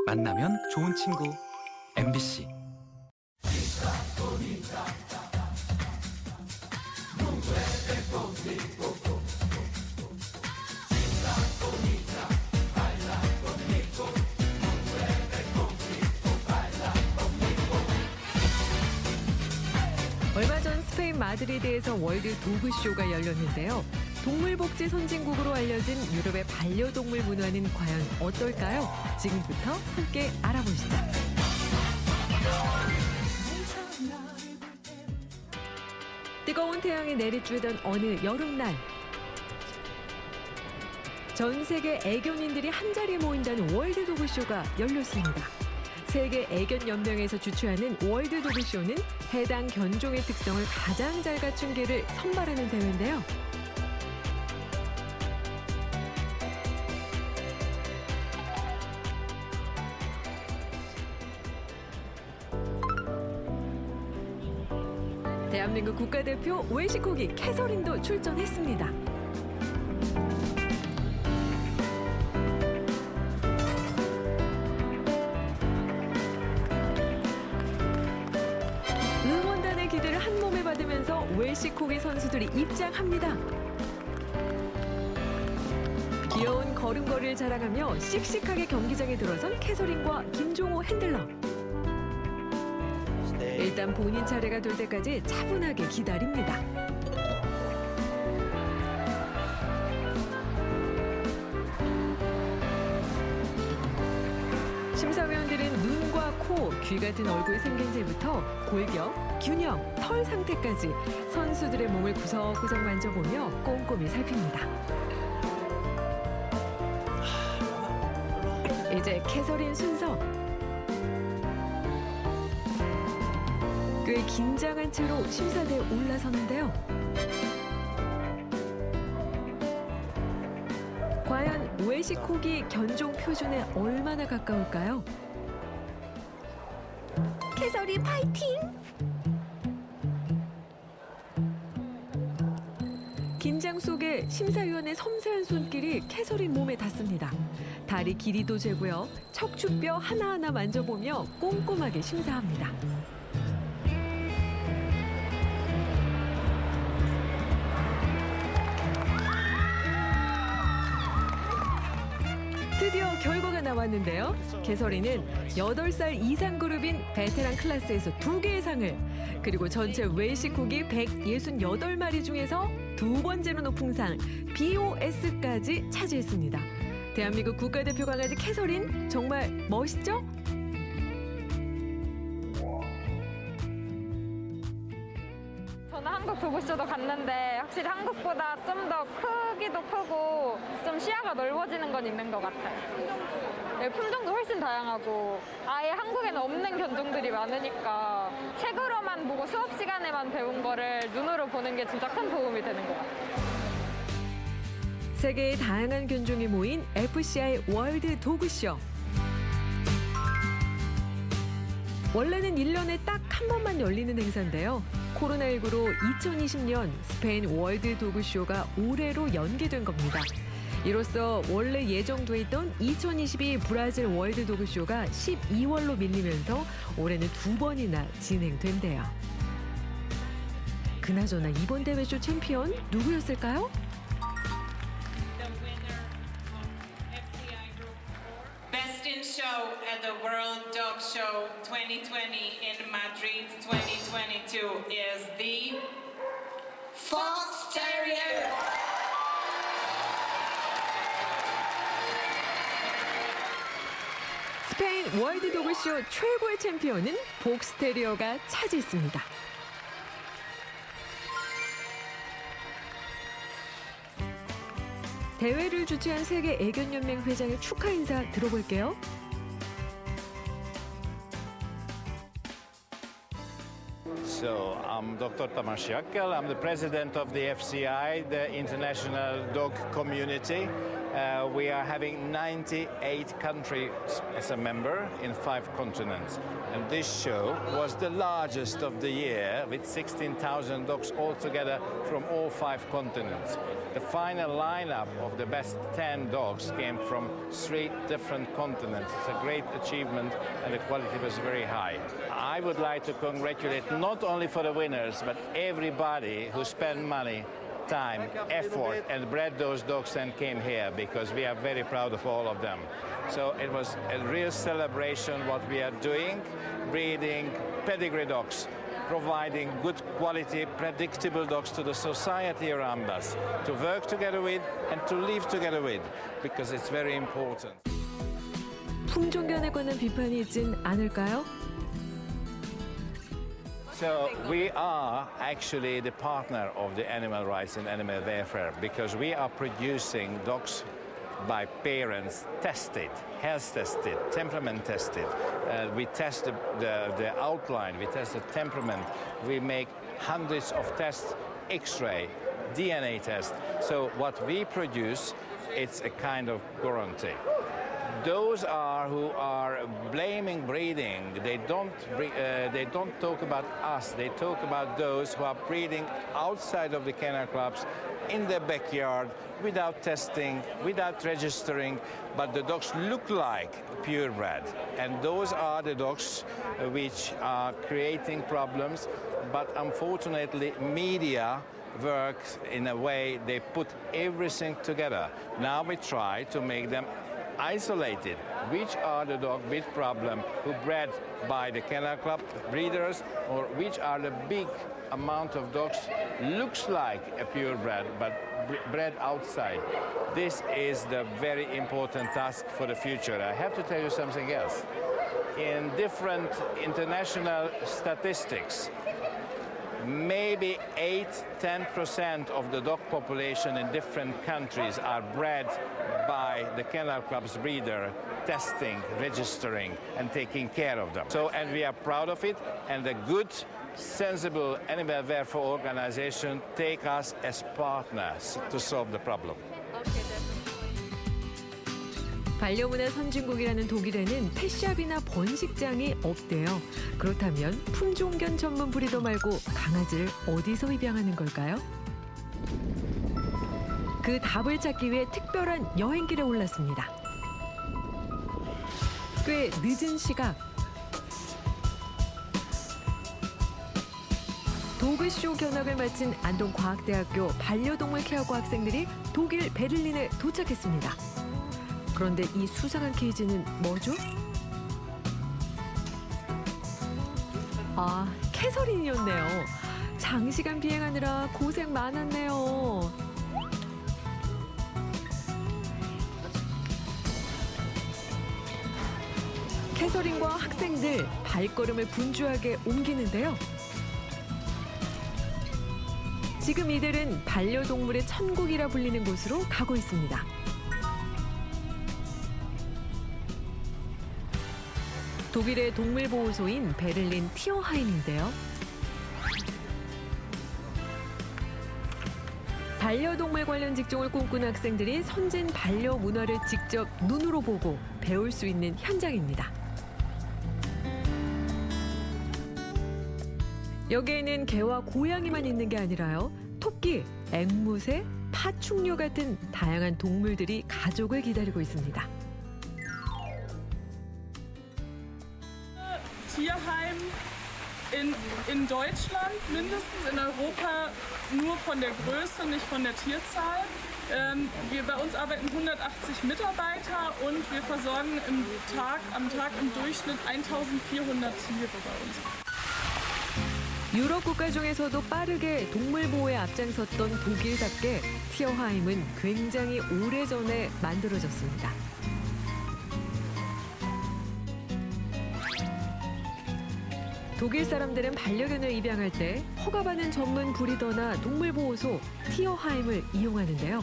만나면 좋은 친구 MBC. 얼마 전 스페인 마드리드에서 월드 도그쇼가 열렸는데요. 동물복지 선진국으로 알려진 유럽의 반려동물 문화는 과연 어떨까요? 지금부터 함께 알아보시죠. 뜨거운 태양이 내리쬐던 어느 여름날. 전 세계 애견인들이 한자리에 모인다는 월드 도그쇼가 열렸습니다. 세계 애견연맹에서 주최하는 월드 도그쇼는 해당 견종의 특성을 가장 잘 갖춘 개를 선발하는 대회인데요. 대한민국 국가대표 웰시코기 캐서린도 출전했습니다. 응원단의 기대를 한 몸에 받으면서 웰시코기 선수들이 입장합니다. 귀여운 걸음걸이를 자랑하며 씩씩하게 경기장에 들어선 캐서린과 김종호 핸들러. 일단 본인 차례가 될 때까지 차분하게 기다립니다. 심사위원들은 눈과 코, 귀 같은 얼굴 생김새부터 골격, 균형, 털 상태까지 선수들의 몸을 구석구석 만져보며 꼼꼼히 살핍니다. 이제 캐서린 순서. 꽤 긴장한 채로 심사대에 올라섰는데요. 과연 웰시코기 견종 표준에 얼마나 가까울까요? 캐서린 파이팅! 긴장 속에 심사위원의 섬세한 손길이 캐서린 몸에 닿습니다. 다리 길이도 재고요. 척추뼈 하나하나 만져보며 꼼꼼하게 심사합니다. 드디어 결과가 나왔는데요. 캐서린은 8살 이상 그룹인 베테랑 클래스에서 2개의 상을, 그리고 전체 웰시코기 168마리 중에서 2번째로 높은 상 BOS까지 차지했습니다. 대한민국 국가대표 강아지 캐서린 정말 멋있죠? 저는 한국 도그쇼도 갔는데 확실히 한국보다 좀 더 크기도 크고 좀 시야가 넓어지는 건 있는 것 같아요. 네, 품종도 훨씬 다양하고 아예 한국에는 없는 견종들이 많으니까 책으로만 보고 수업 시간에만 배운 거를 눈으로 보는 게 진짜 큰 도움이 되는 것 같아요. 세계의 다양한 견종이 모인 FCI 월드 도그쇼. 원래는 1년에 딱 한 번만 열리는 행사인데요. 코로나19로 2020년 스페인 월드 도그쇼가 올해로 연기된 겁니다. 이로써 원래 예정돼 있던 2022 브라질 월드 도그쇼가 12월로 밀리면서 올해는 2번이나 진행된대요. 그나저나 이번 대회쇼 챔피언 누구였을까요? Best in Show at the World Dog Show 2020 in Madrid 2022 is the Fox Terrier. 스페인 월드 도그쇼 최고의 챔피언은 복스테리어가 차지했습니다. 대회를 주최한 세계 애견연맹 회장의 축하 인사 들어볼게요. So I'm Dr. Tamás Jakkel. I'm the president of the FCI, the International Dog Community. We are having 98 countries as a member in 5 continents. And this show was the largest of the year with 16,000 dogs altogether from all 5 continents. The final lineup of the best 10 dogs came from 3 different continents. It's a great achievement and the quality was very high. I would like to congratulate not only for the winners, but everybody who spent money, time, effort, and bred those dogs and came here, because we are very proud of all of them. So it was a real celebration what we are doing, breeding pedigree dogs, providing good quality, predictable dogs to the society around us, to work together with and to live together with, because it's very important. 품종견에 관한 비판이 있진 않을까요? So we are actually the partner of the animal rights and animal welfare, because we are producing dogs by parents tested, health tested, temperament tested. We test the outline, we test the temperament, we make hundreds of tests, X-ray, DNA test. So what we produce, it's a kind of guarantee. Those who are blaming breeding, they don't talk about us, they talk about those who are breeding outside of the kennel clubs, in their backyard, without testing, without registering, but the dogs look like purebred. And those are the dogs which are creating problems, but unfortunately media works in a way they put everything together. Now we try to make them isolated. Which are the dogs with problem who bred by the kennel club breeders, or which are the big amount of dogs looks like a purebred but bred outside. This is the very important task for the future. I have to tell you something else. In different international statistics, maybe 8–10% of the dog population in different countries are bred by the kennel club's breeder, testing, registering, and taking care of them. So, and we are proud of it, and the good, sensible animal welfare organization take us as partners to solve the problem. 반려문화 선진국이라는 독일에는 펫샵이나 번식장이 없대요. 그렇다면 품종견 전문 브리더 말고 강아지를 어디서 입양하는 걸까요? 그 답을 찾기 위해 특별한 여행길에 올랐습니다. 꽤 늦은 시각. 도그쇼 견학을 마친 안동과학대학교 반려동물 케어과 학생들이 독일 베를린에 도착했습니다. 그런데 이 수상한 케이지는 뭐죠? 아, 캐서린이었네요. 장시간 비행하느라 고생 많았네요. 캐서린과 학생들 발걸음을 분주하게 옮기는데요. 지금 이들은 반려동물의 천국이라 불리는 곳으로 가고 있습니다. 독일의 동물보호소인 베를린 티어하임인데요. 반려동물 관련 직종을 꿈꾸는 학생들이 선진 반려 문화를 직접 눈으로 보고 배울 수 있는 현장입니다. 여기에는 개와 고양이만 있는 게 아니라요. 토끼, 앵무새, 파충류 같은 다양한 동물들이 가족을 기다리고 있습니다. Tierheim in Deutschland, mindestens in Europa, nur von der Größe, nicht von der Tierzahl. Bei uns arbeiten 180 Mitarbeiter und wir versorgen am Tag im Durchschnitt 1.400 Tiere bei uns. 유럽 국가 중에서도 빠르게 동물 보호에 앞장섰던 독일답게 티어하임은 굉장히 오래전에 만들어졌습니다. 독일 사람들은 반려견을 입양할 때 허가받은 전문 브리더나 동물보호소 티어하임을 이용하는데요.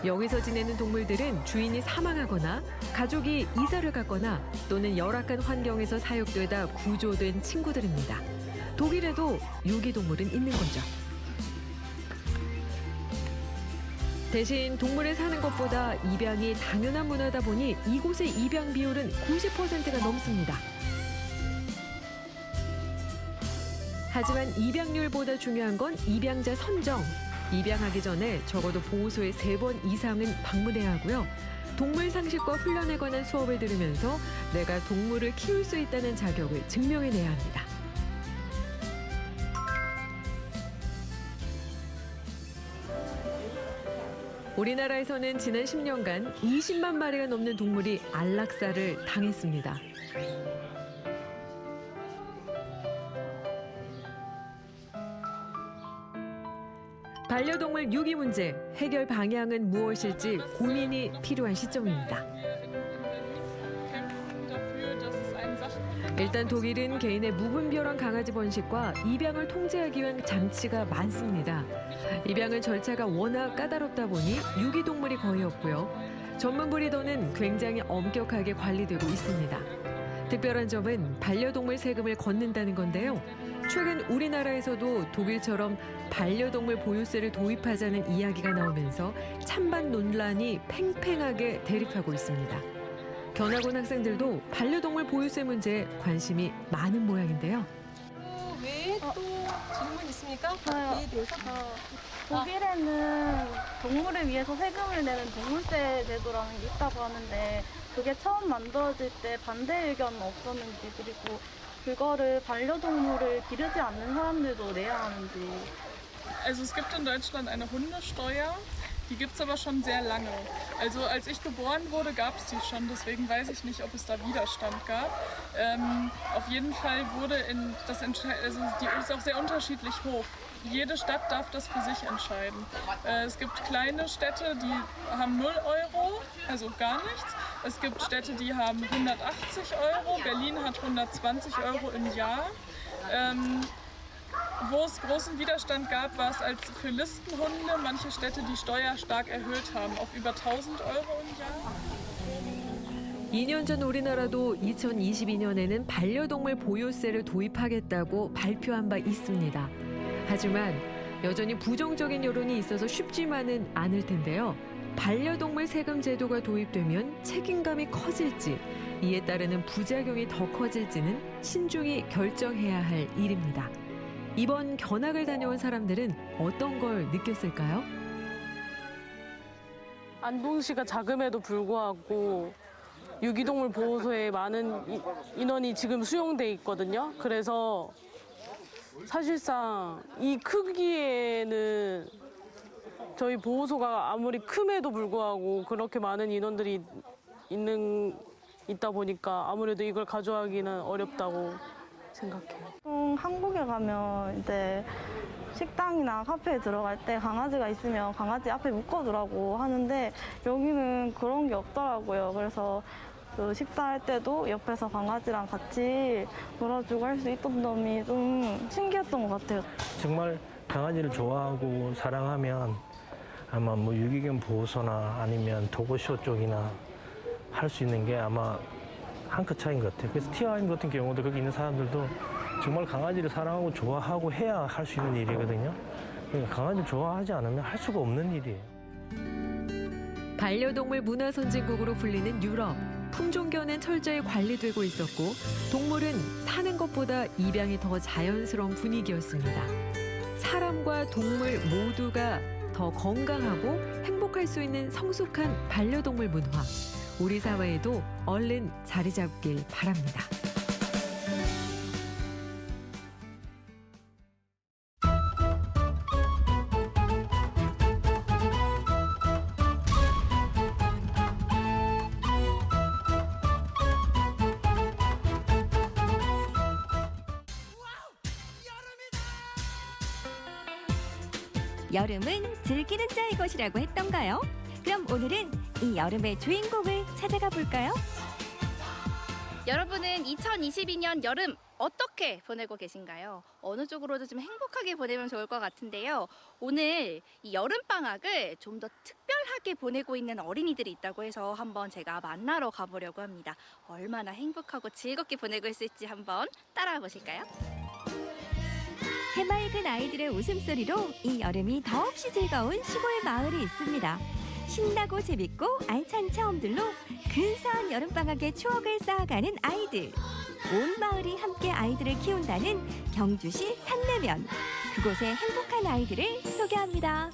여기서 지내는 동물들은 주인이 사망하거나 가족이 이사를 갔거나 또는 열악한 환경에서 사육되다 구조된 친구들입니다. 독일에도 유기동물은 있는 거죠. 대신 동물을 사는 것보다 입양이 당연한 문화다 보니 이곳의 입양 비율은 90%가 넘습니다. 하지만 입양률보다 중요한 건 입양자 선정. 입양하기 전에 적어도 보호소에 3번 이상은 방문해야 하고요. 동물 상식과 훈련에 관한 수업을 들으면서 내가 동물을 키울 수 있다는 자격을 증명해내야 합니다. 우리나라에서는 지난 10년간 20만 마리가 넘는 동물이 안락사를 당했습니다. 반려동물 유기 문제, 해결 방향은 무엇일지 고민이 필요한 시점입니다. 일단 독일은 개인의 무분별한 강아지 번식과 입양을 통제하기 위한 장치가 많습니다. 입양은 절차가 워낙 까다롭다 보니 유기동물이 거의 없고요. 전문 브리더는 굉장히 엄격하게 관리되고 있습니다. 특별한 점은 반려동물 세금을 걷는다는 건데요. 최근 우리나라에서도 독일처럼 반려동물 보유세를 도입하자는 이야기가 나오면서 찬반 논란이 팽팽하게 대립하고 있습니다. 견학원 학생들도 반려동물 보유세 문제에 관심이 많은 모양인데요. 외에 또 질문 있습니까? 저요. 이에 대해서? 독일에는 동물을 위해서 세금을 내는 동물세 제도라는 게 있다고 하는데 그게 처음 만들어질 때 반대 의견은 없었는지, 그리고 그거를 반려동물을 기르지 않는 사람들도 내야 하는지. Also es gibt in Deutschland eine Hundesteuer, die gibt es aber schon sehr lange. Also als ich geboren wurde, gab es die schon, deswegen weiß ich nicht, ob es da Widerstand gab. Auf jeden Fall wurde die ist auch sehr unterschiedlich hoch. Jede Stadt darf das für sich entscheiden. Es gibt kleine Städte, die haben 0 Euro, also gar nichts. Es gibt Städte, die haben 180 Euro. Berlin hat 120 Euro im Jahr. Wo es großen Widerstand gab, war es als für Listenhunde manche Städte die Steuer stark erhöht haben, auf über 1.000 Euro im Jahr. 2년 전 우리나라도 2022년에는 반려동물 보유세를 도입하겠다고 발표한 바 있습니다. 하지만 여전히 부정적인 여론이 있어서 쉽지만은 않을 텐데요. 반려동물 세금 제도가 도입되면 책임감이 커질지, 이에 따르는 부작용이 더 커질지는 신중히 결정해야 할 일입니다. 이번 견학을 다녀온 사람들은 어떤 걸 느꼈을까요? 안동시가 작음에도 불구하고 유기동물 보호소에 많은 인원이 지금 수용돼 있거든요. 그래서 사실상 이 크기에는 저희 보호소가 아무리 큼에도 불구하고 그렇게 많은 인원들이 있다 보니까 아무래도 이걸 가져가기는 어렵다고 생각해요. 보통 한국에 가면 이제 식당이나 카페에 들어갈 때 강아지가 있으면 강아지 앞에 묶어두라고 하는데 여기는 그런 게 없더라고요. 그래서 그 식사할 때도 옆에서 강아지랑 같이 놀아주고 할 수 있던 점이 좀 신기했던 것 같아요. 정말 강아지를 좋아하고 사랑하면 아마 뭐 유기견 보호소나 아니면 도고쇼 쪽이나 할 수 있는 게 아마 한 끗 차이인 것 같아요. 그래서 티아인 같은 경우도 거기 있는 사람들도 정말 강아지를 사랑하고 좋아하고 해야 할 수 있는 일이거든요. 그러니까 강아지를 좋아하지 않으면 할 수가 없는 일이에요. 반려동물 문화 선진국으로 불리는 유럽. 품종견은 철저히 관리되고 있었고 동물은 사는 것보다 입양이 더 자연스러운 분위기였습니다. 사람과 동물 모두가 더 건강하고 행복할 수 있는 성숙한 반려동물 문화. 우리 사회에도 얼른 자리 잡길 바랍니다. 여름은 즐기는 자의 것이라고 했던가요? 그럼 오늘은 이 여름의 주인공을 찾아가 볼까요? 여러분은 2022년 여름 어떻게 보내고 계신가요? 어느 쪽으로도 좀 행복하게 보내면 좋을 것 같은데요. 오늘 이 여름방학을 좀 더 특별히 특별하게 보내고 있는 어린이들이 있다고 해서 한번 제가 만나러 가보려고 합니다. 얼마나 행복하고 즐겁게 보내고 있을지 한번 따라와 보실까요? 해맑은 아이들의 웃음소리로 이 여름이 더없이 즐거운 시골 마을이 있습니다. 신나고 재밌고 알찬 체험들로 근사한 여름방학의 추억을 쌓아가는 아이들. 온 마을이 함께 아이들을 키운다는 경주시 산내면. 그곳의 행복한 아이들을 소개합니다.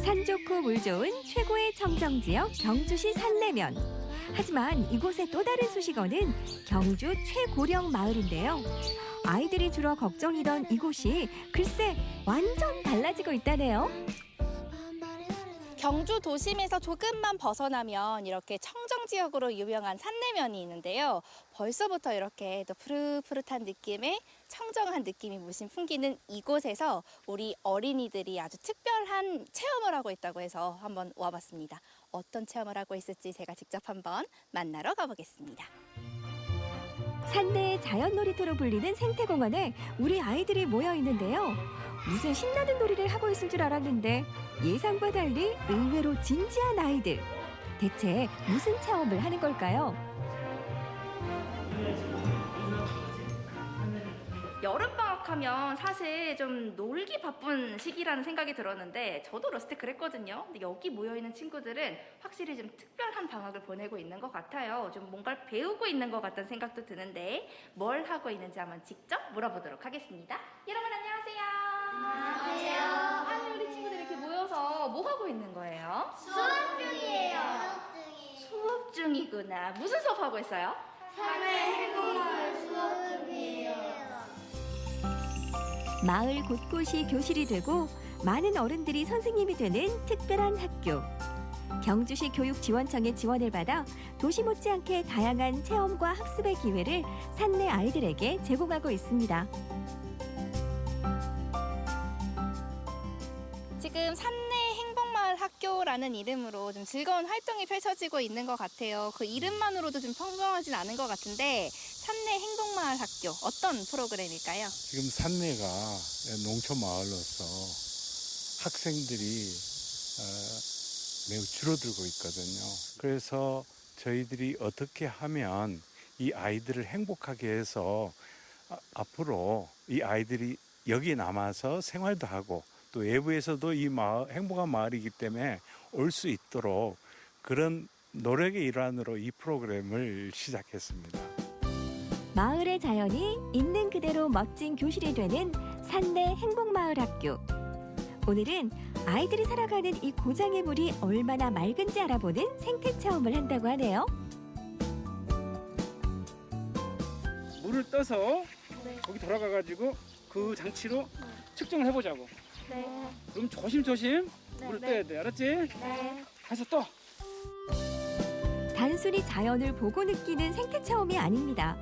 산 좋고 물 좋은 최고의 청정지역 경주시 산내면. 하지만 이곳의 또 다른 수식어는 경주 최고령 마을인데요. 아이들이 주로 걱정이던 이곳이 글쎄 완전 달라지고 있다네요. 경주 도심에서 조금만 벗어나면 이렇게 청정지역으로 유명한 산내면이 있는데요. 벌써부터 이렇게 또 푸릇푸릇한 느낌의 청정한 느낌이 물씬 풍기는 이곳에서 우리 어린이들이 아주 특별한 체험을 하고 있다고 해서 한번 와봤습니다. 어떤 체험을 하고 있을지 제가 직접 한번 만나러 가보겠습니다. 산내의 자연놀이터로 불리는 생태공원에 우리 아이들이 모여 있는데요. 무슨 신나는 놀이를 하고 있을 줄 알았는데 예상과 달리 의외로 진지한 아이들. 대체 무슨 체험을 하는 걸까요? 여름방학하면 사실 좀 놀기 바쁜 시기라는 생각이 들었는데 저도 어렸을 때 그랬거든요. 근데 여기 모여있는 친구들은 확실히 좀 특별한 방학을 보내고 있는 것 같아요. 좀 뭔가를 배우고 있는 것 같다는 생각도 드는데 뭘 하고 있는지 한번 직접 물어보도록 하겠습니다. 여러분 안녕하세요. 안녕하세요. 아니 우리 친구들 이렇게 모여서 뭐 하고 있는 거예요? 수업 중이에요. 수업 중이구나. 무슨 수업 하고 있어요? 산내 행복마을 수업 중이에요. 마을 곳곳이 교실이 되고 많은 어른들이 선생님이 되는 특별한 학교. 경주시 교육지원청의 지원을 받아 도시 못지않게 다양한 체험과 학습의 기회를 산내 아이들에게 제공하고 있습니다. 지금 산내 행복마을 학교라는 이름으로 좀 즐거운 활동이 펼쳐지고 있는 것 같아요. 그 이름만으로도 좀 평범하진 않은 것 같은데 산내 행복마을 학교 어떤 프로그램일까요? 지금 산내가 농촌 마을로서 학생들이 매우 줄어들고 있거든요. 그래서 저희들이 어떻게 하면 이 아이들을 행복하게 해서 앞으로 이 아이들이 여기에 남아서 생활도 하고 또 외부에서도 이 마을, 행복한 마을이기 때문에 올 수 있도록 그런 노력의 일환으로 이 프로그램을 시작했습니다. 마을의 자연이 있는 그대로 멋진 교실이 되는 산내 행복마을 학교. 오늘은 아이들이 살아가는 이 고장의 물이 얼마나 맑은지 알아보는 생태 체험을 한다고 하네요. 물을 떠서 거기 돌아가가지고 그 장치로 측정을 해보자고. 네. 그럼 조심조심 물을 떠야 돼. 알았지? 네. 가서 떠. 단순히 자연을 보고 느끼는 생태 체험이 아닙니다.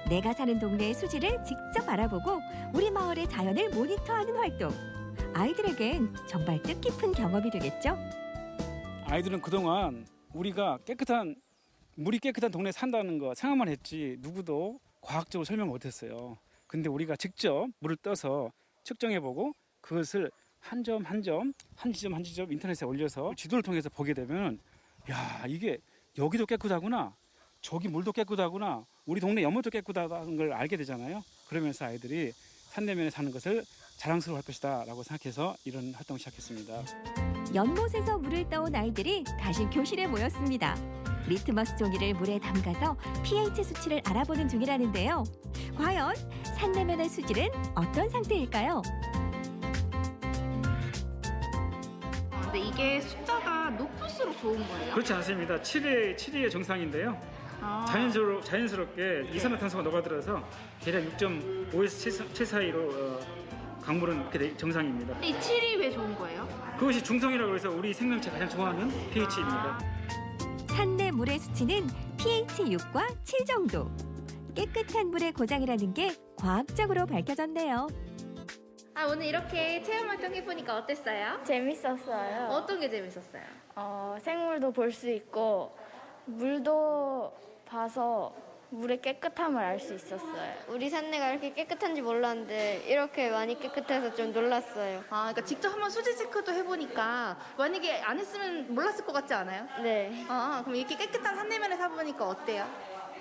내가 사는 동네의 수질을 직접 알아보고 우리 마을의 자연을 모니터하는 활동. 아이들에겐 정말 뜻깊은 경험이 되겠죠? 아이들은 그동안 우리가 물이 깨끗한 동네에 산다는 거 생각만 했지 누구도 과학적으로 설명 못했어요. 근데 우리가 직접 물을 떠서 측정해보고 그것을 한 점 한 점, 한 지점 한 지점 인터넷에 올려서 지도를 통해서 보게 되면 야 이게 여기도 깨끗하구나, 저기 물도 깨끗하구나, 우리 동네 연못도 깨끗하다는 걸 알게 되잖아요. 그러면서 아이들이 산내면에 사는 것을 자랑스러워할 것이다 라고 생각해서 이런 활동을 시작했습니다. 연못에서 물을 떠온 아이들이 다시 교실에 모였습니다. 리트머스 종이를 물에 담가서 pH 수치를 알아보는 중이라는데요. 과연 산내면의 수질은 어떤 상태일까요? 근데 이게 숫자가 높을수록 좋은 거예요? 그렇지 않습니다. 7의 정상인데요. 자연스럽게 이산화탄소가 녹아들어서 대략 6.5에서 7 사이로 강물은 그렇게 정상입니다. 이 7이 왜 좋은 거예요? 그것이 중성이라고 해서 우리 생명체가 가장 좋아하는 pH입니다. 산내 물의 수치는 pH 6과 7 정도. 깨끗한 물의 고장이라는 게 과학적으로 밝혀졌네요. 오늘 이렇게 체험 활동 해보니까 어땠어요? 재밌었어요. 어떤 게 재밌었어요? 생물도 볼 수 있고 물도 봐서 물의 깨끗함을 알 수 있었어요. 우리 산내가 이렇게 깨끗한지 몰랐는데 이렇게 많이 깨끗해서 좀 놀랐어요. 아, 그러니까 직접 한번 수질 체크도 해보니까 만약에 안 했으면 몰랐을 것 같지 않아요? 네. 아, 그럼 이렇게 깨끗한 산내면에 사보니까 어때요?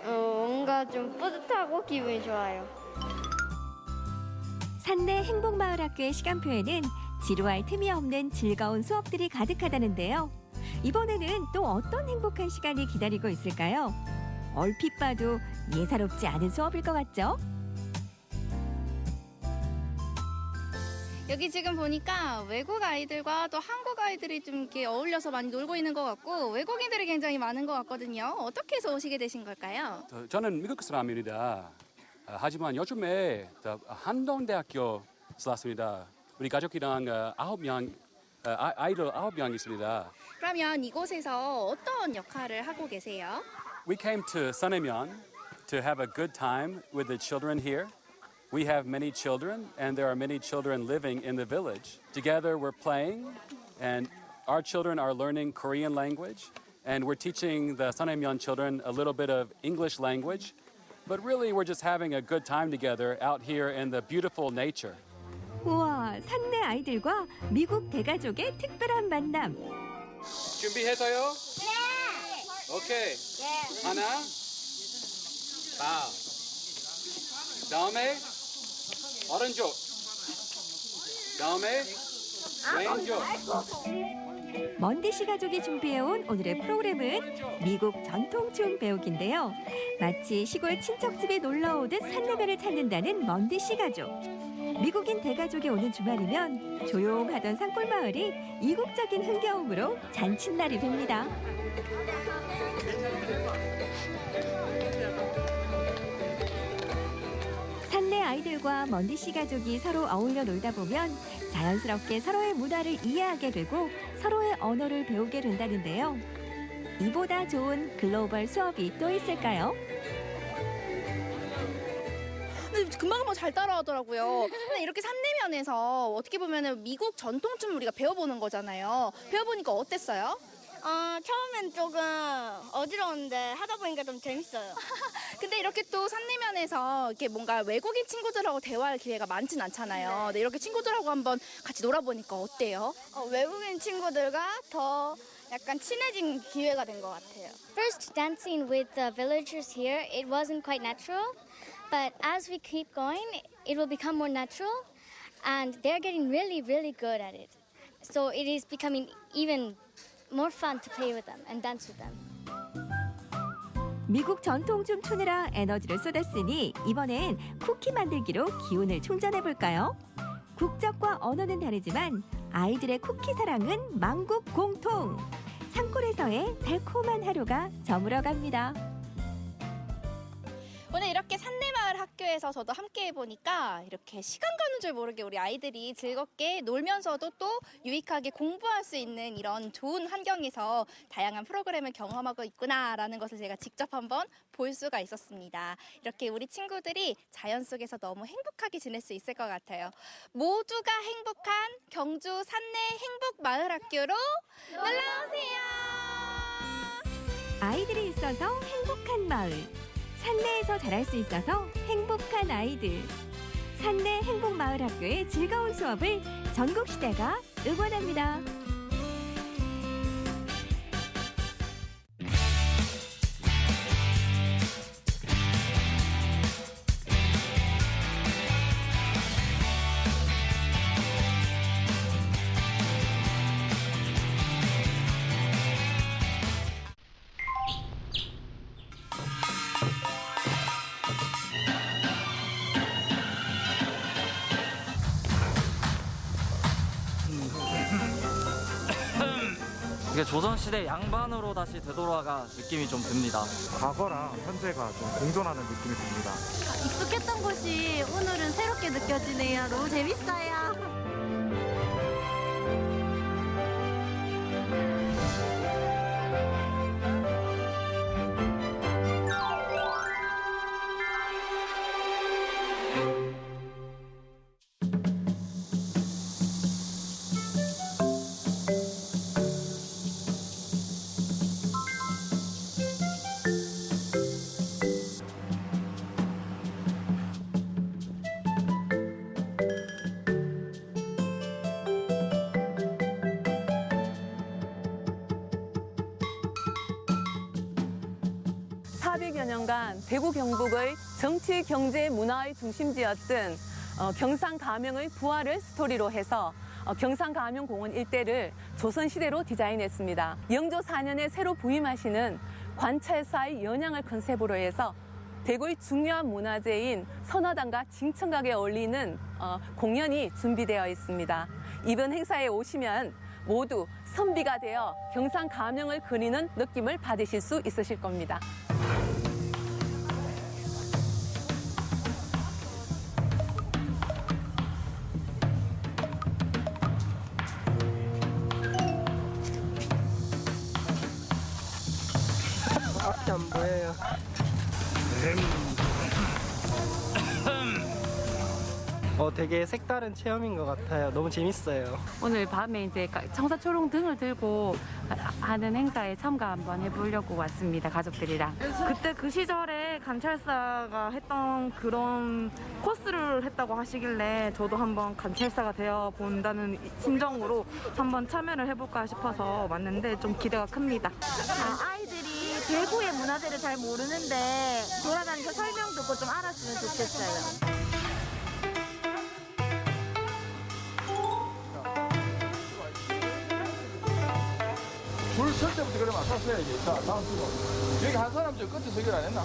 뭔가 좀 뿌듯하고 기분이 좋아요. 산내 행복마을학교의 시간표에는 지루할 틈이 없는 즐거운 수업들이 가득하다는데요. 이번에는 또 어떤 행복한 시간이 기다리고 있을까요? 얼핏 봐도 예사롭지 않은 수업일 것 같죠? 여기 지금 보니까 외국 아이들과 또 한국 아이들이 좀 이렇게 어울려서 많이 놀고 있는 것 같고 외국인들이 굉장히 많은 것 같거든요. 어떻게 해서 오시게 되신 걸까요? 저는 미국 사람입니다. 하지만 요즘에 한동대학교 왔습니다. 우리 가족이랑 9명, 아이들 9명 있습니다. 그러면 이곳에서 어떤 역할을 하고 계세요? We came to Sanemyeon to have a good time with the children here. We have many children, and there are many children living in the village. Together we're playing, and our children are learning Korean language, and we're teaching the Sanemyeon children a little bit of English language. But really we're just having a good time together out here in the beautiful nature. 우와, 산내 아이들과 미국 대가족의 특별한 만남. 준비해서요? 네. 오케이. 네. 하나. 다음에 오른쪽. 다음에 왼쪽. 먼디씨 가족이 준비해온 오늘의 프로그램은 미국 전통춤 배우기인데요. 마치 시골 친척집에 놀러 오듯 산내면을 찾는다는 먼디씨 가족. 미국인 대가족이 오는 주말이면 조용하던 산골마을이 이국적인 흥겨움으로 잔칫날이 됩니다. 산내 아이들과 먼디씨 가족이 서로 어울려 놀다 보면 자연스럽게 서로의 문화를 이해하게 되고 서로의 언어를 배우게 된다는데요. 이보다 좋은 글로벌 수업이 또 있을까요? 근데 금방 잘 따라하더라고요. 근데 이렇게 산내면에서 어떻게 보면 미국 전통춤 우리가 배워보는 거잖아요. 배워보니까 어땠어요? 처음엔 조금 어지러웠는데 하다 보니까 좀 재밌어요. 근데 이렇게 또 산내면에서 이렇게 뭔가 외국인 친구들하고 대화할 기회가 많진 않잖아요. 근데 이렇게 친구들하고 한번 같이 놀아보니까 어때요? 외국인 친구들과 더 약간 친해진 기회가 된 것 같아요. First dancing with the villagers here, it wasn't quite natural. But as we keep going, it will become more natural. And they're getting really, really good at it. So it is becoming even more fun to play with them and dance with them. 미국 전통춤 추느라 에너지를 쏟았으니 이번엔 쿠키 만들기로 기운을 충전해 볼까요? 국적과 언어는 다르지만 아이들의 쿠키 사랑은 만국 공통. 산골에서의 달콤한 하루가 저물어 갑니다. 오늘 이렇게 산내마을 학교에서 저도 함께 해보니까 이렇게 시간 가는 줄 모르게 우리 아이들이 즐겁게 놀면서도 또 유익하게 공부할 수 있는 이런 좋은 환경에서 다양한 프로그램을 경험하고 있구나라는 것을 제가 직접 한번 볼 수가 있었습니다. 이렇게 우리 친구들이 자연 속에서 너무 행복하게 지낼 수 있을 것 같아요. 모두가 행복한 경주 산내 행복마을학교로 놀러오세요. 아이들이 있어서 행복한 마을. 산내에서 자랄 수 있어서 행복한 아이들. 산내 행복마을학교의 즐거운 수업을 전국시대가 응원합니다. 이게 조선시대 양반으로 다시 되돌아가 느낌이 좀 듭니다. 과거랑 현재가 좀 공존하는 느낌이 듭니다. 익숙했던 곳이 오늘은 새롭게 느껴지네요. 너무 재밌어요. 동안 대구 경북의 정치, 경제, 문화의 중심지였던 경상가명의 부활을 스토리로 해서 경상가명공원 일대를 조선시대로 디자인했습니다. 영조 4년에 새로 부임하시는 관찰사의 연양을 컨셉으로 해서 대구의 중요한 문화재인 선화당과 징청각에 어울리는 공연이 준비되어 있습니다. 이번 행사에 오시면 모두 선비가 되어 경상가명을 그리는 느낌을 받으실 수 있으실 겁니다. 앞이 안 보여요. 되게 색다른 체험인 것 같아요. 너무 재밌어요. 오늘 밤에 이제 청사초롱 등을 들고 하는 행사에 참가 한번 해보려고 왔습니다. 가족들이랑. 그때 그 시절에 관찰사가 했던 그런 코스를 했다고 하시길래 저도 한번 관찰사가 되어 본다는 심정으로 한번 참여를 해볼까 싶어서 왔는데 좀 기대가 큽니다. 아이들이 대구의 문화재를 잘 모르는데 돌아다니면서 설명 듣고 좀 알았으면 좋겠어요. 줄 설 때부터 그러면 아까 서야지. 자, 다음 주로. 여기 한 사람 저 끝에 서기를 안 했나?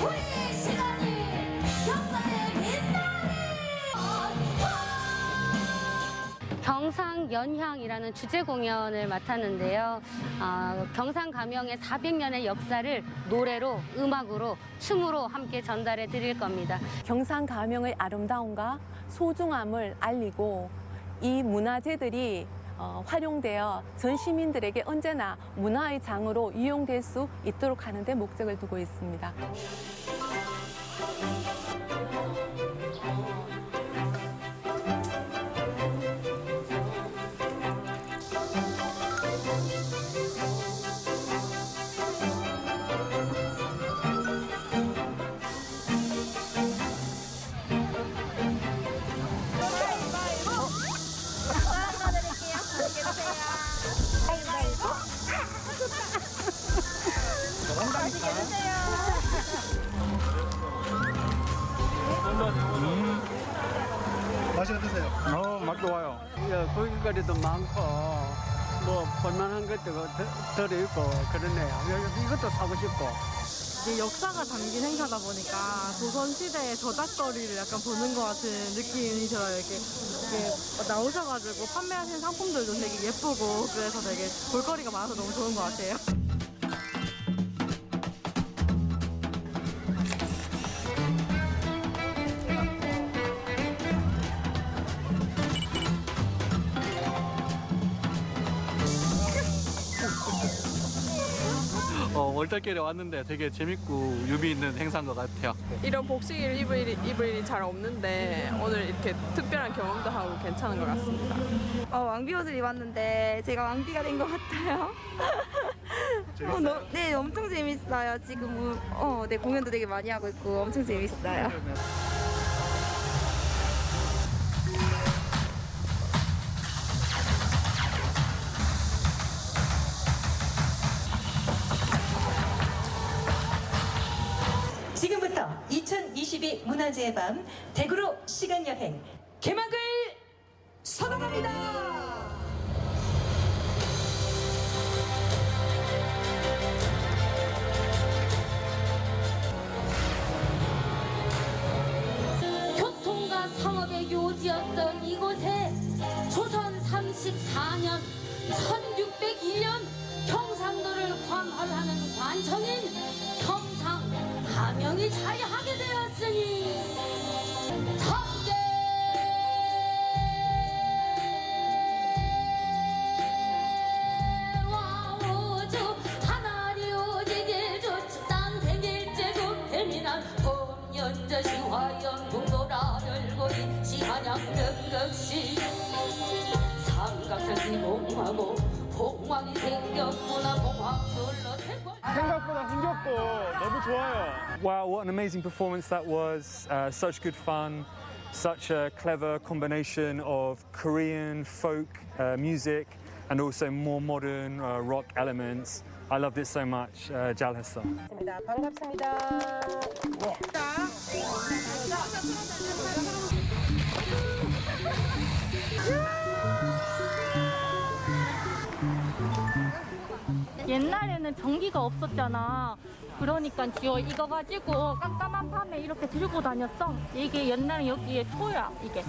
우리의 시간이 역사의 빛나리! 경상연향이라는 주제 공연을 맡았는데요. 경상가명의 400년의 역사를 노래로, 음악으로, 춤으로 함께 전달해 드릴 겁니다. 경상가명의 아름다움과 소중함을 알리고 이 문화재들이 활용되어 전 시민들에게 언제나 문화의 장으로 이용될 수 있도록 하는 데 목적을 두고 있습니다. 맛이 어떠세요? 맛 좋아요. 고깃거리도 많고 뭐 볼만한 것도 들어있고 그러네요. 이것도 사고 싶고. 이게 역사가 담긴 행사다 보니까 조선시대의 저작거리를 약간 보는 것 같은 느낌이 들어요. 이렇게 나오셔가지고 판매하시는 상품들도 되게 예쁘고 그래서 되게 볼거리가 많아서 너무 좋은 것 같아요. 월달결에 왔는데 되게 재밌고 유미 있는 행사인 것 같아요. 이런 복식을 입을 일이 잘 없는데 오늘 이렇게 특별한 경험도 하고 괜찮은 것 같습니다. 왕비 옷을 입었는데 제가 왕비가 된 것 같아요. 네, 엄청 재밌어요. 지금 네, 공연도 되게 많이 하고 있고 엄청 재밌어요. 지금부터 2022 문화재의 밤 대구로 시간여행 개막을 선언합니다. 교통과 상업의 요지였던 이곳에 조선 34년 1601년 경상도를 관할하는 관청인 경상가명이 자리하게 되었으니 참깨 와우주 하나리 오지길 조치 땅생일제국 대민한 봄연저 시화연 북도라별고리 시한양릉극시 삼각형이 봉하고 봉황이 생겼구나 봉황 놀러 생각보다 흥겹고 너무 좋아요. Wow, what an amazing performance that was. Such good fun, such a clever combination of Korean folk music and also more modern rock elements. I loved it so much. 잘 했어. 반갑습니다. 옛날에는 전기가 없었잖아. 그러니까 이거 가지고 깜깜한 밤에 이렇게 들고 다녔어. 이게 옛날에 여기에 소야, 이게.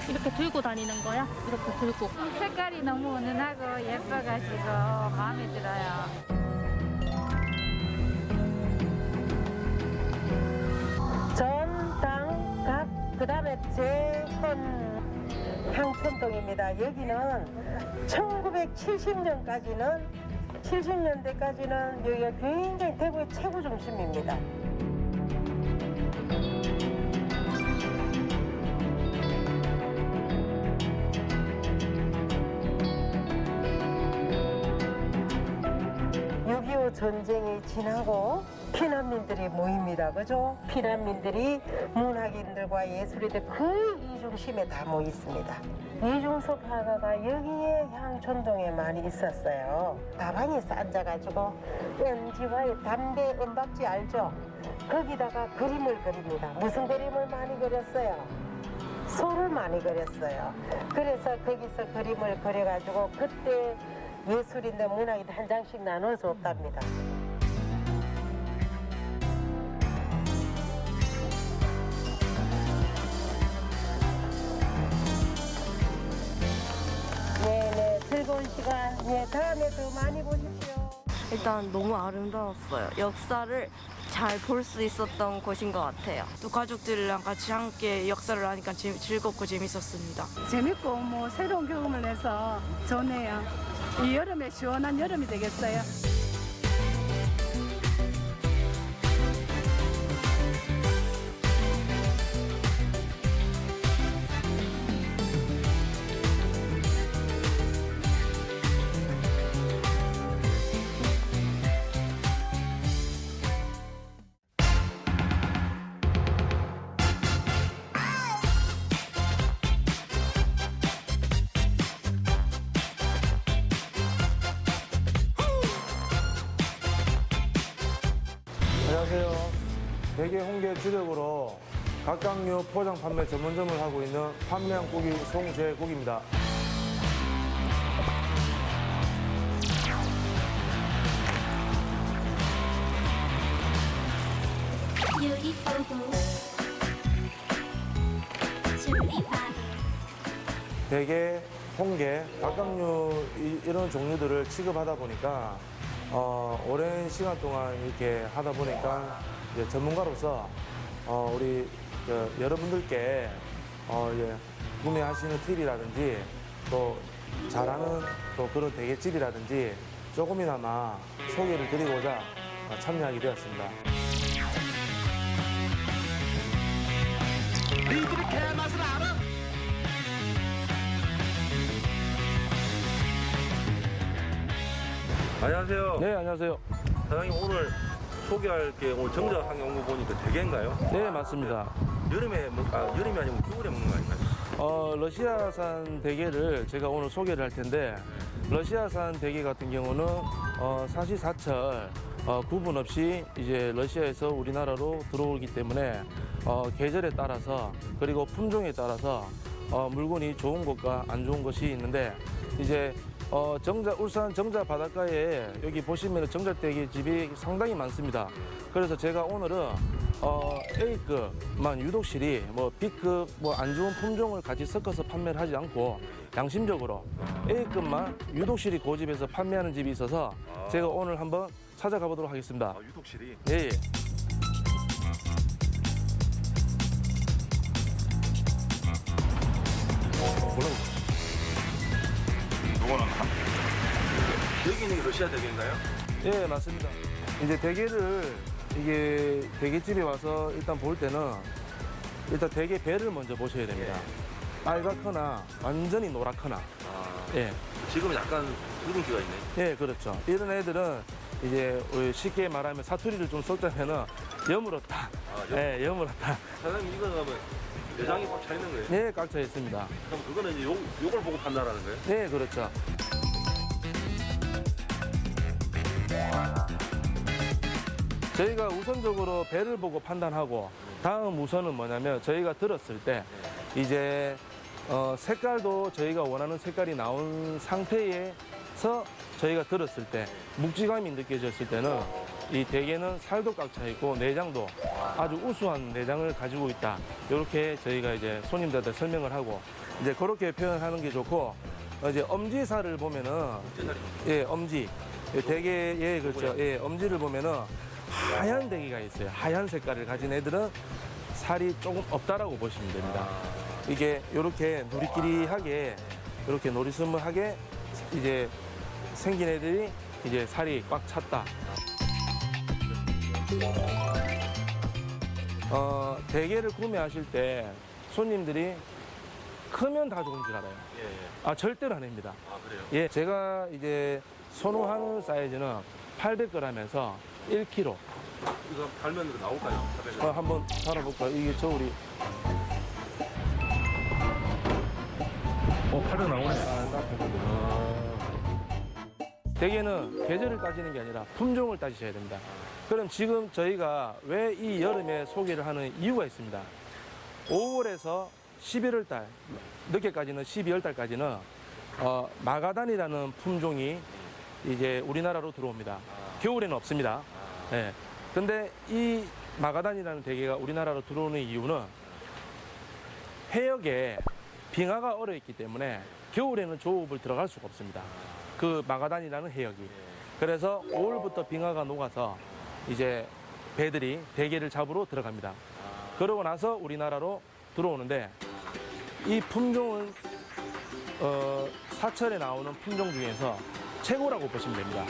이렇게 들고 다니는 거야. 이렇게 들고. 색깔이 너무 은은하고 예뻐가지고 마음에 들어요. 전, 당, 각, 그 다음에 재헌 향촌동입니다. 여기는 1970년까지는 70년대까지는 여기가 굉장히 대구의 최고 중심입니다. 전쟁이 지나고 피난민들이 모입니다. 그죠? 피난민들이 문학인들과 예술인들 그 이중심에 다 모여 있습니다. 이중섭 화가가 여기에 향촌동에 많이 있었어요. 다방에서 앉아가지고 은지와의 담배 은박지 알죠? 거기다가 그림을 그립니다. 무슨 그림을 많이 그렸어요? 소를 많이 그렸어요. 그래서 거기서 그림을 그려가지고 그때 예술인들 문학인들 한 장씩 나눠줬답니다. 네네, 즐거운 시간. 네, 다음에 더 많이 보십시오. 일단 너무 아름다웠어요. 역사를 잘 볼 수 있었던 곳인 것 같아요. 또 가족들이랑 같이 함께 역사를 하니까 즐겁고 재밌었습니다. 재밌고 뭐 새로운 경험을 해서 좋네요. 이 여름에 시원한 여름이 되겠어요. 안녕하세요. 대게 홍게 주력으로 각각류 포장 판매 전문점을 하고 있는 판매한고기 송재국입니다. 대게, 홍게, 각각류 이런 종류들을 취급하다 보니까 오랜 시간 동안 이렇게 하다 보니까 이제 전문가로서 우리 여러분들께 구매하시는 팁이라든지 또 잘하는 또 그런 대게집이라든지 조금이나마 소개를 드리고자 참여하게 되었습니다. 니들이 개맛을 알아? 안녕하세요. 네, 안녕하세요. 사장님 오늘 소개할 게 오늘 정자항에 온 거 보니까 대게인가요? 네, 맞습니다. 여름에 여름이 아니고 겨울에 먹는 거 아닌가요? 러시아산 대게를 제가 오늘 소개를 할 텐데 러시아산 대게 같은 경우는 사시사철 구분 없이 이제 러시아에서 우리나라로 들어오기 때문에 계절에 따라서 그리고 품종에 따라서 물건이 좋은 것과 안 좋은 것이 있는데 이제 울산 정자 바닷가에 여기 보시면 정자대게 집이 상당히 많습니다. 그래서 제가 오늘은 A급만 유독실이 뭐 B급 뭐 안 좋은 품종을 같이 섞어서 판매를 하지 않고 양심적으로 A급만 유독실이 고집해서 판매하는 집이 있어서 제가 오늘 한번 찾아가 보도록 하겠습니다. 유독실이? 예, 예. 여기 있는 게 러시아 대게인가요? 예, 맞습니다. 이제 대게를 이게 대게집에 와서 일단 볼 때는 일단 대게 배를 먼저 보셔야 됩니다. 빨갛거나 완전히 노랗거나. 예. 지금 약간 붉은기가 있네. 예, 그렇죠. 이런 애들은 이제 쉽게 말하면 사투리를 좀 쏟자면은 여물었다. 예, 여물었다. 사장님 이거 가면 내장이 꽉 차 있는 거예요? 예, 꽉 차 있습니다. 그럼 그거는 이제 요걸 보고 판단하는 거예요? 네, 그렇죠. 저희가 우선적으로 배를 보고 판단하고 다음 우선은 뭐냐면 저희가 들었을 때 이제 색깔도 저희가 원하는 색깔이 나온 상태에서 저희가 들었을 때 묵직함이 느껴졌을 때는 이 대게는 살도 꽉 차 있고 내장도 아주 우수한 내장을 가지고 있다. 이렇게 저희가 이제 손님들한테 설명을 하고 이제 그렇게 표현하는 게 좋고 이제 엄지살을 보면은 예, 엄지 대게에 그렇죠. 예, 엄지를 보면은 하얀 대게가 있어요. 하얀 색깔을 가진 애들은 살이 조금 없다라고 보시면 됩니다. 이게 이렇게 노리끼리하게 이렇게 노리스름하게 이제 생긴 애들이 이제 살이 꽉 찼다. 대게를 구매하실 때 손님들이 크면 다 좋은 줄 알아요. 아, 절대로 아닙니다. 그래요? 예, 제가 이제 선호하는 사이즈는 800g에서 1kg. 이거 달면 나올까요? 한번 달아볼까요? 이게 저울이. 800 나오네. 대게는 계절을 따지는 게 아니라 품종을 따지셔야 됩니다. 그럼 지금 저희가 왜 이 여름에 소개를 하는 이유가 있습니다. 5월에서 11월 달, 늦게까지는 12월 달까지는 마가단이라는 품종이 이제 우리나라로 들어옵니다. 겨울에는 없습니다. 예. 근데 이 마가단이라는 대게가 우리나라로 들어오는 이유는 해역에 빙하가 얼어 있기 때문에 겨울에는 조업을 들어갈 수가 없습니다. 그 마가단이라는 해역이. 그래서 5월부터 빙하가 녹아서 이제 배들이 대게를 잡으러 들어갑니다. 그러고 나서 우리나라로 들어오는데 이 품종은 사철에 나오는 품종 중에서 최고라고 보시면 됩니다.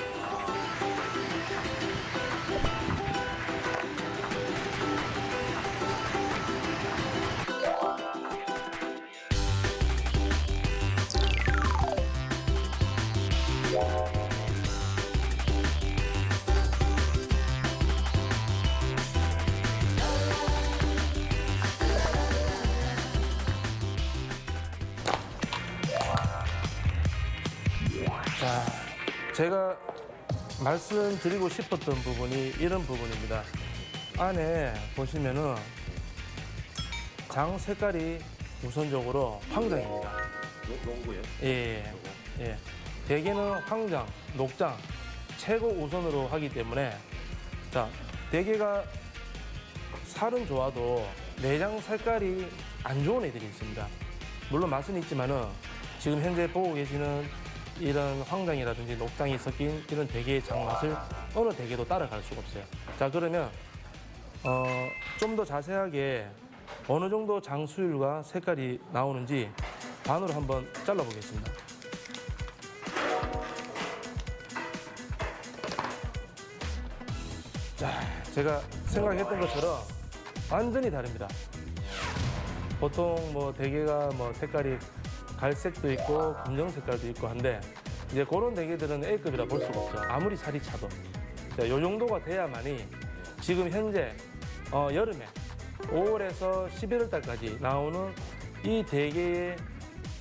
자, 제가 말씀드리고 싶었던 부분이 이런 부분입니다. 안에 보시면은 장 색깔이 우선적으로 황장입니다. 농구예요? 예, 예. 대게는 황장, 녹장 최고 우선으로 하기 때문에 자, 대게가 살은 좋아도 내장 색깔이 안 좋은 애들이 있습니다. 물론 맛은 있지만은 지금 현재 보고 계시는 이런 황장이라든지 녹장이 섞인 이런 대게의 장맛을 어느 대게도 따라갈 수가 없어요. 자, 그러면 좀 더 자세하게 어느 정도 장수율과 색깔이 나오는지 반으로 한번 잘라보겠습니다. 자, 제가 생각했던 것처럼 완전히 다릅니다. 보통 뭐 대게가 뭐 색깔이 갈색도 있고 검정 색깔도 있고 한데 이제 그런 대게들은 A급이라 볼 수가 없죠. 아무리 살이 차도. 자, 요 정도가 돼야만이 지금 현재 여름에 5월에서 11월 달까지 나오는 이 대게의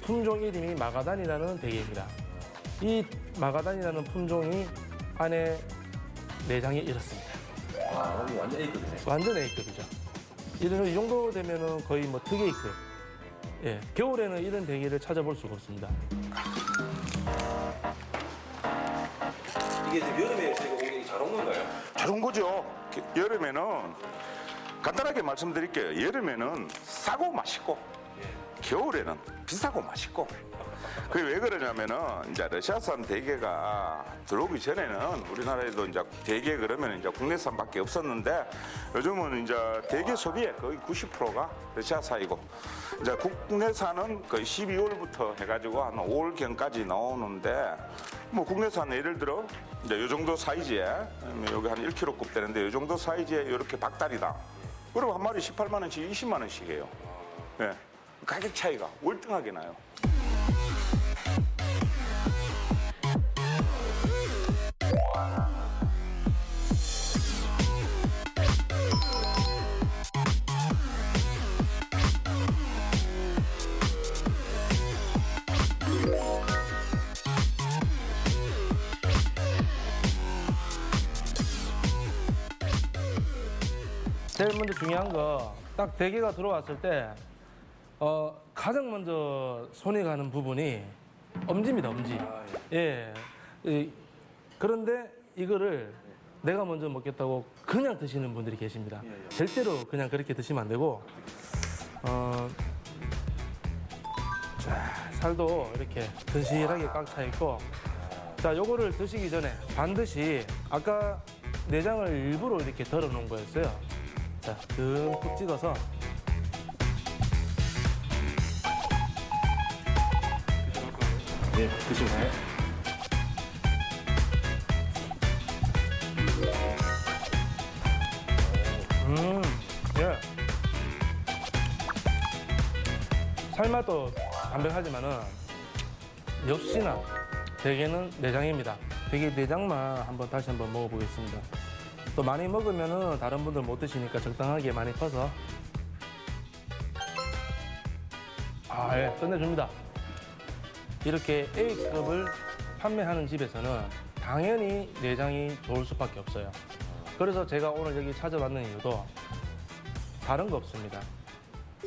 품종 이름이 마가단이라는 대게입니다. 이 마가단이라는 품종이 안에 내장이 이렇습니다. 아, 완전 A급이네. 완전 A급이죠. 이 정도 되면은 거의 뭐 특A급. 예, 겨울에는 이런 대게를 찾아볼 수가 없습니다. 이게 지금 여름에 저희가 고객이 잘 온 건가요? 잘 온 거죠. 여름에는 간단하게 말씀드릴게요. 여름에는 싸고 맛있고 겨울에는 비싸고 맛있고. 그게 왜 그러냐면은 이제 러시아산 대게가 들어오기 전에는 우리나라에도 이제 대게 그러면 이제 국내산밖에 없었는데 요즘은 이제 대게 소비의 거의 90%가 러시아산이고 이제 국내산은 거의 12월부터 해가지고 한 5월경까지 나오는데 뭐 국내산 예를 들어 이제 요 정도 사이즈에 여기 한 1kg급 되는데 요 정도 사이즈에 이렇게 박다리다. 그리고 한 마리 18만 원씩 20만 원씩이에요. 예. 가격 차이가 월등하게 나요. 제일 먼저 중요한 거 딱 대게가 들어왔을 때 가장 먼저 손이 가는 부분이 엄지입니다. 엄지. 예. 그런데 이거를 내가 먼저 먹겠다고 그냥 드시는 분들이 계십니다. 절대로 그냥 그렇게 드시면 안 되고 자, 살도 이렇게 튼실하게 꽉 차 있고 자, 요거를 드시기 전에 반드시 아까 내장을 일부러 이렇게 덜어 놓은 거였어요. 자, 듬뿍 찍어서 네, 드시나요? 예. 살맛도 담백하지만은 역시나 대게는 내장입니다. 대게 내장만 다시 한번 먹어보겠습니다. 또 많이 먹으면은 다른 분들 못 드시니까 적당하게 많이 퍼서 예, 끝내줍니다. 이렇게 A급을 판매하는 집에서는 당연히 내장이 좋을 수밖에 없어요. 그래서 제가 오늘 여기 찾아왔는 이유도 다른 거 없습니다.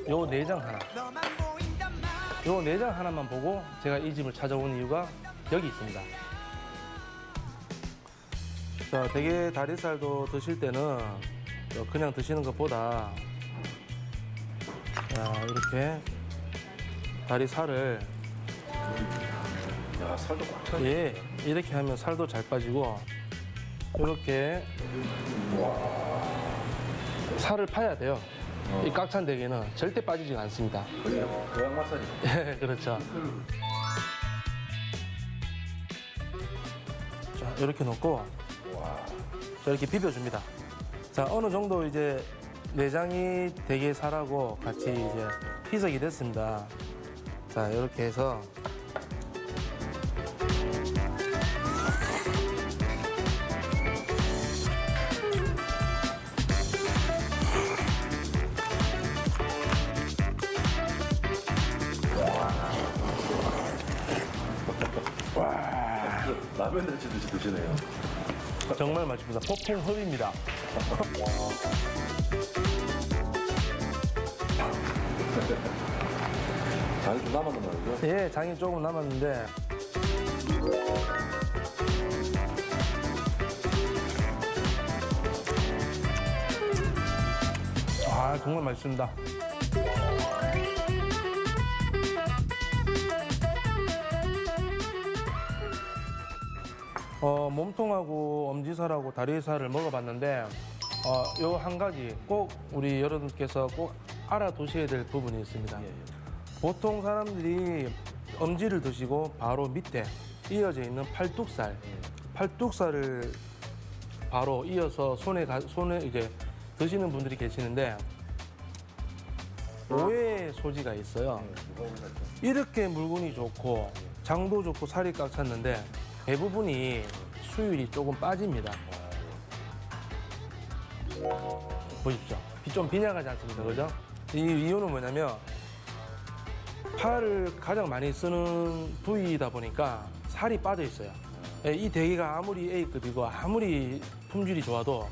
요 내장 하나. 요 내장 하나만 보고 제가 이 집을 찾아온 이유가 여기 있습니다. 자, 대게 다리살도 드실 때는 그냥 드시는 것보다 자, 이렇게 다리살을 야, 살도 꽉 차. 예, 이렇게 하면 살도 잘 빠지고 이렇게 살을 파야 돼요. 이 꽉 찬 대게는 절대 빠지지가 않습니다. 그래요? 고향 마사지. 예, 그렇죠. 자, 이렇게 넣고 자, 이렇게 비벼줍니다. 자, 어느 정도 이제 내장이 대게 살하고 같이 이제 희석이 됐습니다. 자, 이렇게 해서 라면 드시듯이 드시네요. 정말 맛있습니다. 폭풍흡입니다. 장이 좀 남았는 말이죠? 예, 장이 조금 남았는데 정말 맛있습니다. 몸통하고 엄지살하고 다리살을 먹어봤는데 요 한 가지 꼭 우리 여러분께서 꼭 알아두셔야 될 부분이 있습니다. 보통 사람들이 엄지를 드시고 바로 밑에 이어져 있는 팔뚝살을 바로 이어서 손에 이제 드시는 분들이 계시는데 오해의 소지가 있어요. 이렇게 물건이 좋고 장도 좋고 살이 꽉 찼는데 대부분이 수율이 조금 빠집니다. 보십시오. 좀 빈약하지 않습니까? 그죠? 이 이유는 뭐냐면 팔을 가장 많이 쓰는 부위이다 보니까 살이 빠져 있어요. 이 대게가 아무리 A급이고 아무리 품질이 좋아도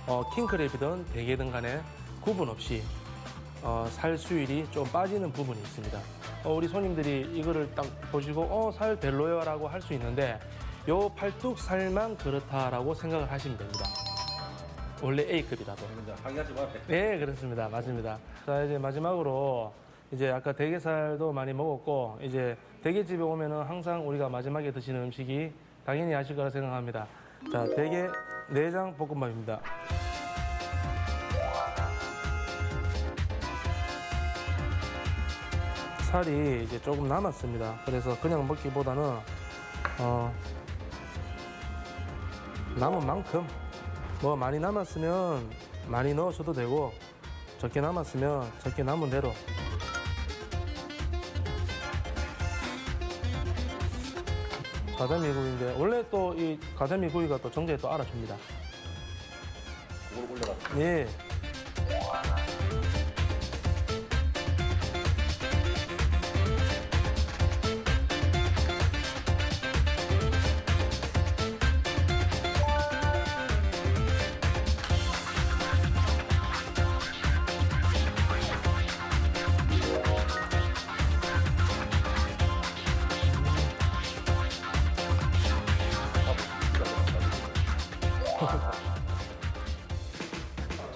킹크랩이든 대게든 간에 구분 없이 살 수율이 좀 빠지는 부분이 있습니다. 우리 손님들이 이거를 딱 보시고 살 별로요 라고 할 수 있는데 요 팔뚝살만 그렇다라고 생각을 하시면 됩니다. 원래 A급이라도. 항의하지 마세요. 네, 그렇습니다. 맞습니다. 자, 이제 마지막으로 이제 아까 대게살도 많이 먹었고 이제 대게집에 오면은 항상 우리가 마지막에 드시는 음식이 당연히 아실 거라 생각합니다. 자, 대게 내장 볶음밥입니다. 살이 이제 조금 남았습니다. 그래서 그냥 먹기보다는 남은 만큼 뭐 많이 남았으면 많이 넣으셔도 되고 적게 남았으면 적게 남은 대로 가자미구이인데 원래 또 이 가자미구이가 또 정제에 또 알아줍니다. 그걸 올려라. 예.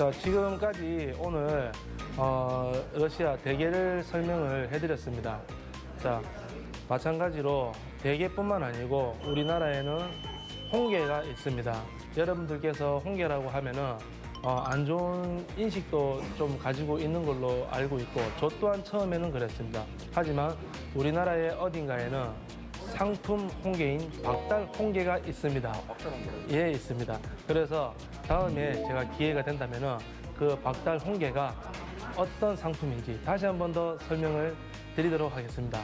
자, 지금까지 오늘 러시아 대게를 설명을 해드렸습니다. 자, 마찬가지로 대게뿐만 아니고 우리나라에는 홍게가 있습니다. 여러분들께서 홍게라고 하면은 안 좋은 인식도 좀 가지고 있는 걸로 알고 있고 저 또한 처음에는 그랬습니다. 하지만 우리나라의 어딘가에는 상품 홍게인 박달 홍게가 있습니다. 예, 있습니다. 그래서 다음에 제가 기회가 된다면은 그 박달 홍게가 어떤 상품인지 다시 한 번 더 설명을 드리도록 하겠습니다.